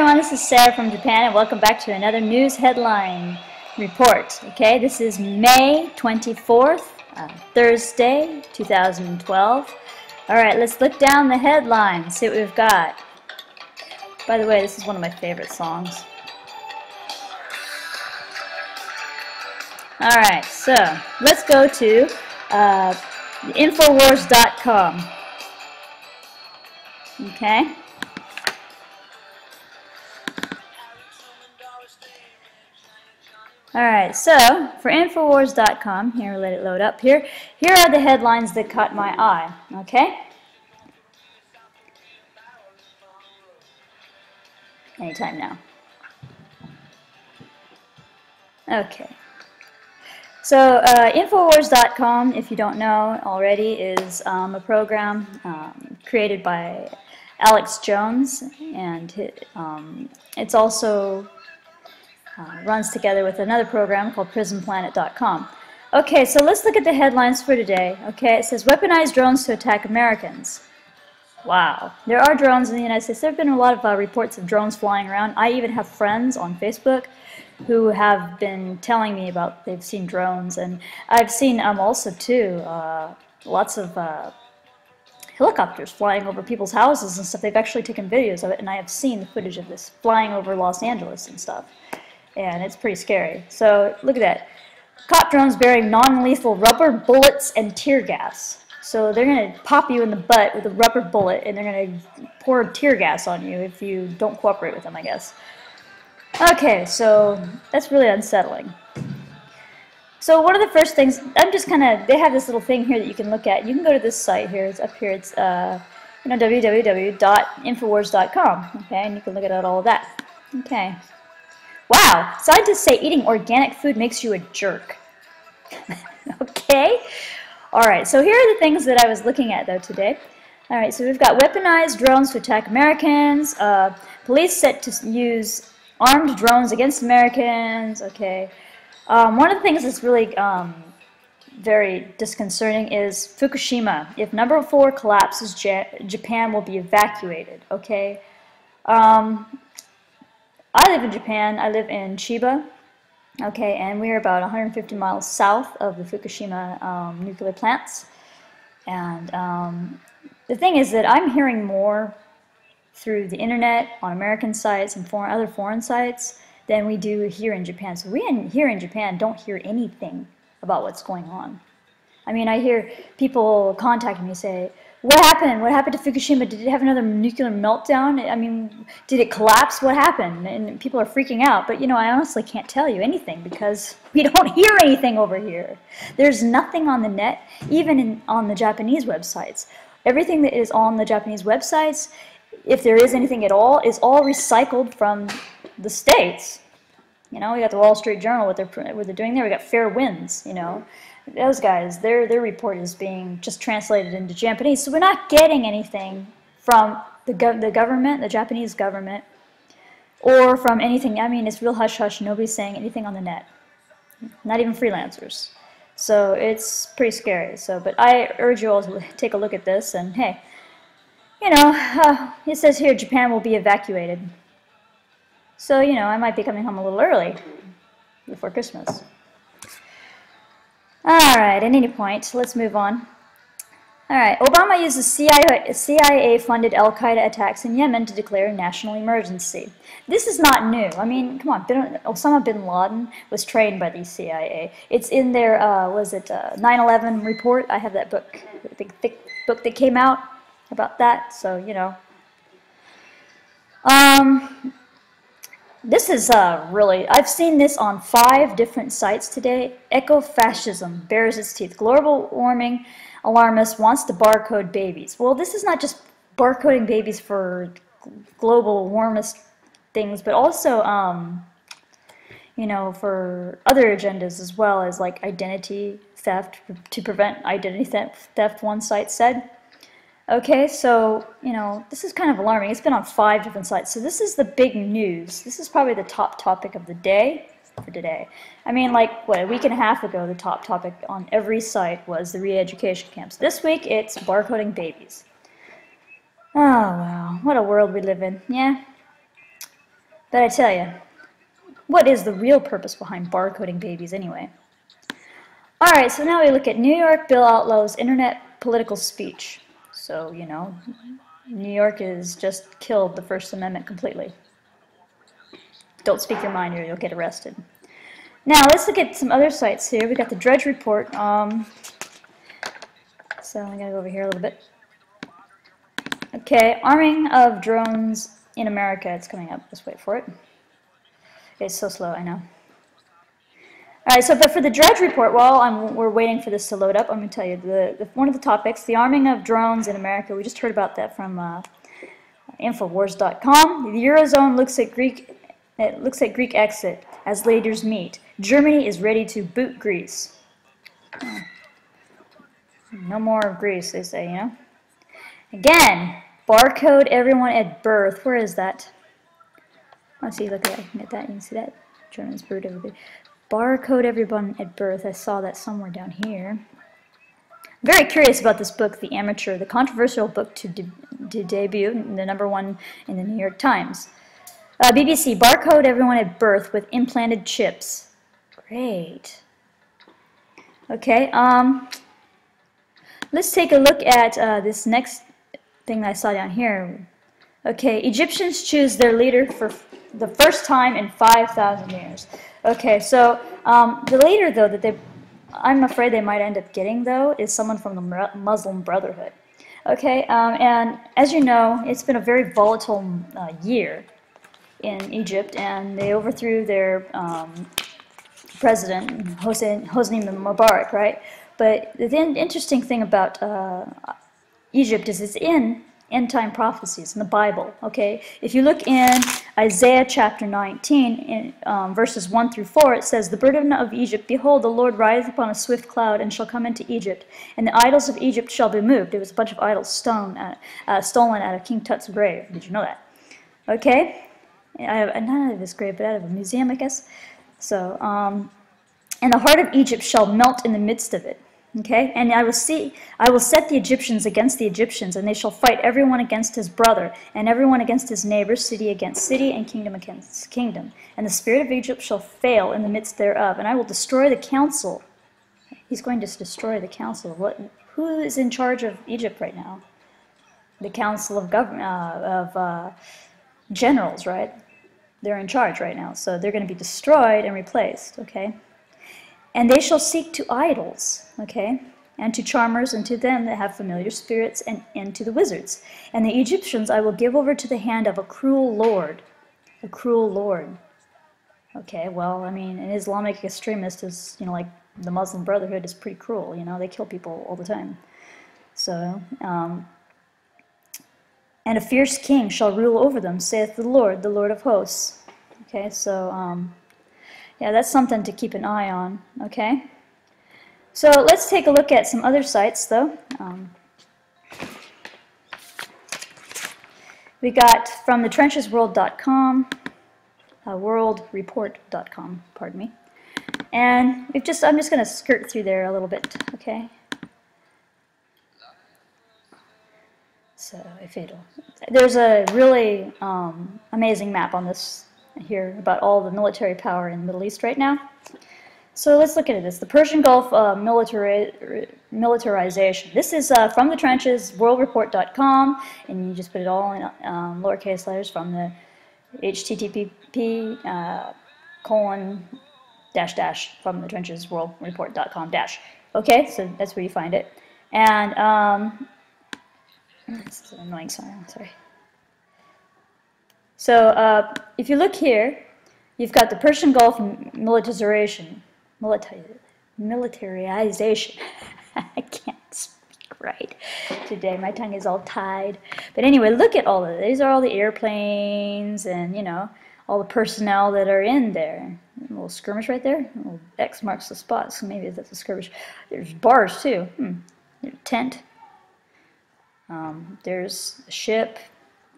everyone, this is Sarah from Japan and welcome back to another news headline report. Okay, this is May 24th, Thursday, 2012. Alright, let's look down the headlines, see what we've got. By the way, this is one of my favorite songs. Alright, so let's go to Infowars.com. Okay. Alright, so for Infowars.com, here, let it load up here. Here are the headlines that caught my eye, okay? Anytime now. Okay. So, Infowars.com, if you don't know already, is a program created by Alex Jones, and it's also runs together with another program called PrismPlanet.com. Okay, so let's look at the headlines for today. Okay, it says, weaponized drones to attack Americans. Wow. There are drones in the United States. There have been a lot of reports of drones flying around. I even have friends on Facebook who have been telling me about they've seen drones. And I've seen also, too, lots of helicopters flying over people's houses and stuff. They've actually taken videos of it, and I have seen the footage of this flying over Los Angeles and stuff. And it's pretty scary. So look at that. Cop drones bearing non-lethal rubber bullets and tear gas. So they're going to pop you in the butt with a rubber bullet, and they're going to pour tear gas on you if you don't cooperate with them, I guess. Okay, so that's really unsettling. So one of the first things, I'm just kind of, they have this little thing here that you can look at. You can go to this site here. It's up here. It's www.infowars.com. Okay, and you can look at all of that. Okay. Wow, scientists say eating organic food makes you a jerk. Okay? Alright, so here are the things that I was looking at, though, today. Alright, so we've got weaponized drones to attack Americans, police set to use armed drones against Americans, okay. One of the things that's really very disconcerting is Fukushima. If number 4 collapses, Japan will be evacuated, okay. I live in Japan. I live in Chiba, okay, and we're about 150 miles south of the Fukushima nuclear plants. And the thing is that I'm hearing more through the internet, on American sites and other foreign sites, than we do here in Japan. So we here in Japan don't hear anything about what's going on. I mean, I hear people contacting me say, what happened? What happened to Fukushima? Did it have another nuclear meltdown? I mean, did it collapse? What happened? And people are freaking out. But, you know, I honestly can't tell you anything because we don't hear anything over here. There's nothing on the net, even on the Japanese websites. Everything that is on the Japanese websites, if there is anything at all, is all recycled from the States. You know, we got the Wall Street Journal, what they're doing there. We got Fair Winds, you know. Those guys, their report is being just translated into Japanese, so we're not getting anything from the government, the Japanese government, or from anything. I mean, it's real hush-hush. Nobody's saying anything on the net, not even freelancers. So it's pretty scary. So, but I urge you all to take a look at this, and hey, you know, it says here Japan will be evacuated. So, you know, I might be coming home a little early before Christmas. Alright, at any point, let's move on. Alright, Obama uses CIA-funded al-Qaeda attacks in Yemen to declare a national emergency. This is not new. I mean, come on, Osama bin Laden was trained by the CIA. It's in their, 9/11 report. I have that book, the big thick book that came out about that, so, you know. This is really, I've seen this on 5 different sites today. Eco-fascism bares its teeth. Global warming alarmist wants to barcode babies. Well, this is not just barcoding babies for global warmist things, but also, you know, for other agendas as well, as like identity theft, to prevent identity theft, one site said. Okay, so, you know, this is kind of alarming. It's been on 5 different sites. So this is the big news. This is probably the top topic of the day for today. I mean, like, what, a week and a half ago, the top topic on every site was the re-education camps. This week, it's barcoding babies. Oh, wow. What a world we live in. Yeah. But I tell you, what is the real purpose behind barcoding babies anyway? Alright, so now we look at New York bill outlaws internet political speech. So, you know, New York has just killed the First Amendment completely. Don't speak your mind or you'll get arrested. Now, let's look at some other sites here. We got the Drudge Report. So I'm going to go over here a little bit. Okay, arming of drones in America. It's coming up. Let's wait for it. It's so slow, I know. Alright, so but for the Drudge Report, while we're waiting for this to load up, I'm going to tell you one of the topics, the arming of drones in America. We just heard about that from Infowars.com. The Eurozone looks at Greek exit as leaders meet. Germany is ready to boot Greece. No more of Greece, they say, you know. Again, barcode everyone at birth. Where is that? Let's see, look at that. I can get that. You can see that. Germans boot everybody. Barcode everyone at birth. I saw that somewhere down here. I'm very curious about this book, The Amateur, the controversial book to debut, the #1 in the New York Times. BBC, barcode everyone at birth with implanted chips. Great. Okay, let's take a look at this next thing that I saw down here. Okay, Egyptians choose their leader for the first time in 5,000 years. Okay, so the leader, though, that I'm afraid they might end up getting, though, is someone from the Muslim Brotherhood. Okay, and as you know, it's been a very volatile year in Egypt, and they overthrew their president, Hosni Mubarak, right? But the interesting thing about Egypt is it's in end-time prophecies in the Bible, okay? If you look in Isaiah chapter 19, in, verses 1 through 4, it says, "The burden of Egypt, behold, the Lord rideth upon a swift cloud, and shall come into Egypt, and the idols of Egypt shall be moved." There was a bunch of idols stolen out of King Tut's grave. Did you know that? Okay? Not out of his grave, but out of a museum, I guess. So, and the heart of Egypt shall melt in the midst of it. Okay, and I will set the Egyptians against the Egyptians, and they shall fight everyone against his brother, and everyone against his neighbor, city against city, and kingdom against kingdom. And the spirit of Egypt shall fail in the midst thereof, and I will destroy the council. He's going to destroy the council. Who is in charge of Egypt right now? The council of generals, right? They're in charge right now, so they're going to be destroyed and replaced. Okay. And they shall seek to idols, okay, and to charmers, and to them that have familiar spirits, and to the wizards. And the Egyptians I will give over to the hand of a cruel lord. A cruel lord. Okay, well, I mean, an Islamic extremist is, you know, like the Muslim Brotherhood is pretty cruel, you know, they kill people all the time. So, and a fierce king shall rule over them, saith the Lord of hosts. Okay, so, yeah, that's something to keep an eye on, okay? So let's take a look at some other sites, though. We got from thetrenchesworld.com, worldreport.com, pardon me. And I'm just going to skirt through there a little bit, okay? So there's a really amazing map on this here about all the military power in the Middle East right now. So let's look at this. The Persian Gulf militarization. This is from the trenches, worldreport.com, and you just put it all in lowercase letters from the http :/ from the trenches, worldreport.com / Okay, so that's where you find it. And it's an annoying song, sorry. So if you look here, you've got the Persian Gulf militarization. I can't speak right today. My tongue is all tied. But anyway, look at all of it. These are all the airplanes and, you know, all the personnel that are in there. A little skirmish right there. A little X marks the spot, so maybe that's a skirmish. There's bars, too. There's a tent. There's a ship,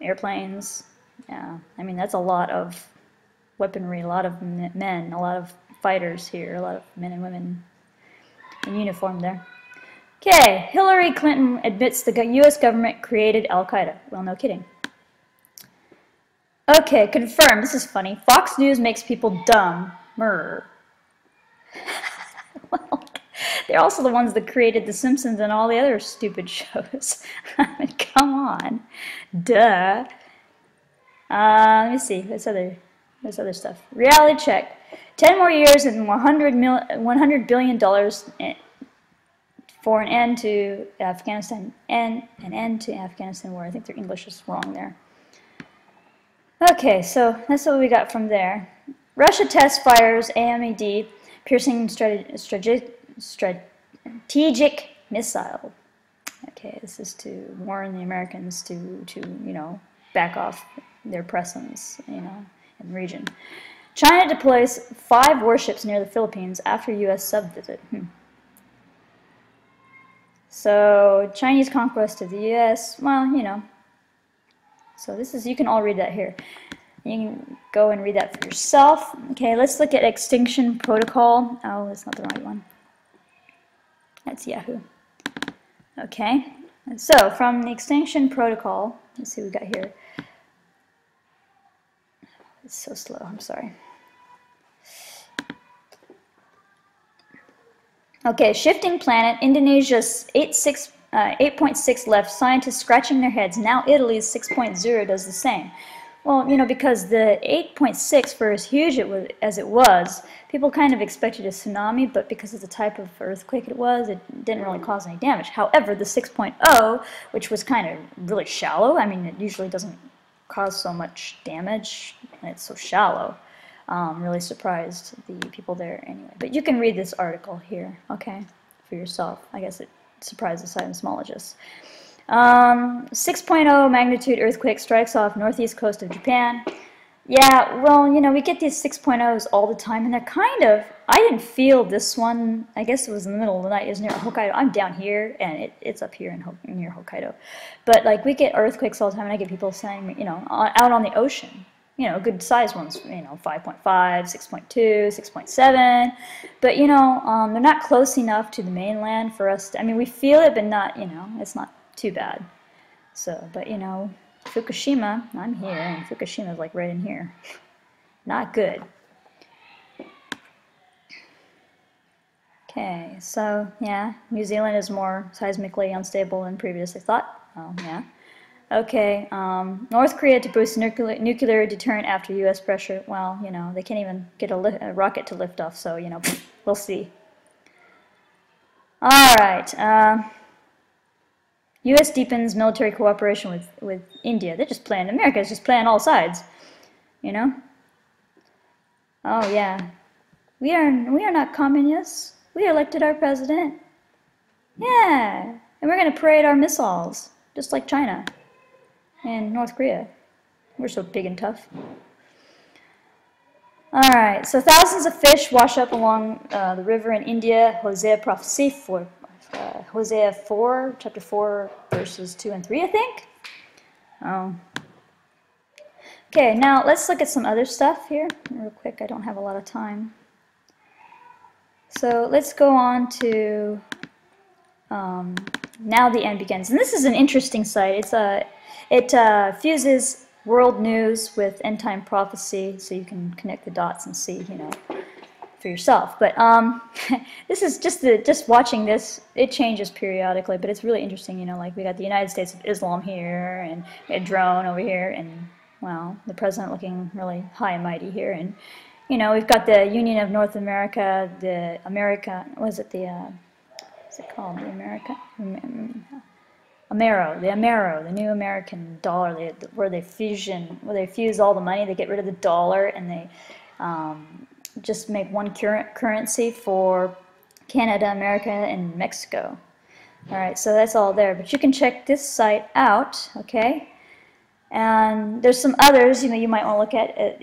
airplanes. Yeah, I mean, that's a lot of weaponry, a lot of men, a lot of fighters here, a lot of men and women in uniform there. Okay, Hillary Clinton admits the U.S. government created Al-Qaeda. Well, no kidding. Okay, confirm. This is funny. Fox News makes people dumb. Murr. Well, they're also the ones that created The Simpsons and all the other stupid shows. I mean, come on. Duh. Let me see. There's other stuff. Reality check. 10 more years and $100 billion for an end to Afghanistan and an end to Afghanistan war. I think their English is wrong there. Okay, so that's what we got from there. Russia test fires AMED piercing strategic missile. Okay, this is to warn the Americans to you know, back off their presence, you know, in the region. China deploys 5 warships near the Philippines after U.S. sub-visit. So Chinese conquest of the U.S. Well, you know. So this is, you can all read that here. You can go and read that for yourself. Okay, let's look at extinction protocol. Oh, that's not the right one. That's Yahoo. Okay, so from the extinction protocol, let's see what we got here. It's so slow, I'm sorry. Okay, shifting planet, Indonesia's 8.6 left, scientists scratching their heads. Now Italy's 6.0 does the same. Well, you know, because the 8.6, for as huge as it was, people kind of expected a tsunami, but because of the type of earthquake it was, it didn't really cause any damage. However, the 6.0, which was kind of really shallow, I mean, it usually doesn't cause so much damage, and it's so shallow. Really surprised the people there anyway. But you can read this article here, okay, for yourself. I guess it surprised the seismologists. 6.0 magnitude earthquake strikes off northeast coast of Japan. Yeah, well, you know, we get these 6.0s all the time, and they're kind of, I didn't feel this one, I guess it was in the middle of the night, it was near Hokkaido. I'm down here, and it's up here near Hokkaido. But, like, we get earthquakes all the time, and I get people saying, you know, out on the ocean. You know, good size ones, you know, 5.5, 6.2, 6.7, but, you know, they're not close enough to the mainland for us to, I mean, we feel it, but not, you know, it's not too bad. So, but, you know, Fukushima, I'm here, and Fukushima's like right in here. Not good. Okay, so, yeah, New Zealand is more seismically unstable than previously thought. Oh, yeah. Okay, North Korea to boost nuclear deterrent after U.S. pressure. Well, you know, they can't even get a rocket to lift off, so, you know, we'll see. All right, U.S. deepens military cooperation with India. They're just playing, America's just playing all sides, you know? Oh, yeah. We are not communists. We elected our president. Yeah, and we're going to parade our missiles, just like China and North Korea. We're so big and tough. Alright, so thousands of fish wash up along the river in India. Hosea prophecy for Hosea 4, chapter 4, verses 2 and 3, I think. Oh. Okay, now let's look at some other stuff here real quick. I don't have a lot of time. So let's go on to Now the End Begins. And this is an interesting site. It fuses world news with end time prophecy, so you can connect the dots and see, you know, for yourself. But this is just watching this. It changes periodically, but it's really interesting. You know, like we got the United States of Islam here, and we had drone over here, and well, the president looking really high and mighty here, and you know, we've got the Union of North America, the America. What's it called? The America. Amero, the new American dollar, where they fuse all the money, they get rid of the dollar, and they just make one currency for Canada, America, and Mexico. All right, so that's all there. But you can check this site out, okay? And there's some others, you know, you might want to look at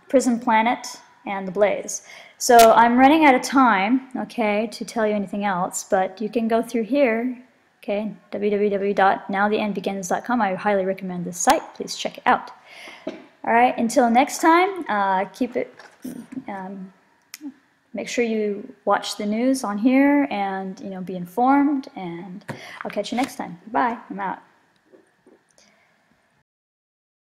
Prison Planet and The Blaze. So I'm running out of time, okay, to tell you anything else, but you can go through here. Okay, www.nowtheendbegins.com. I highly recommend this site. Please check it out. All right, until next time, make sure you watch the news on here and, you know, be informed, and I'll catch you next time. Bye. I'm out.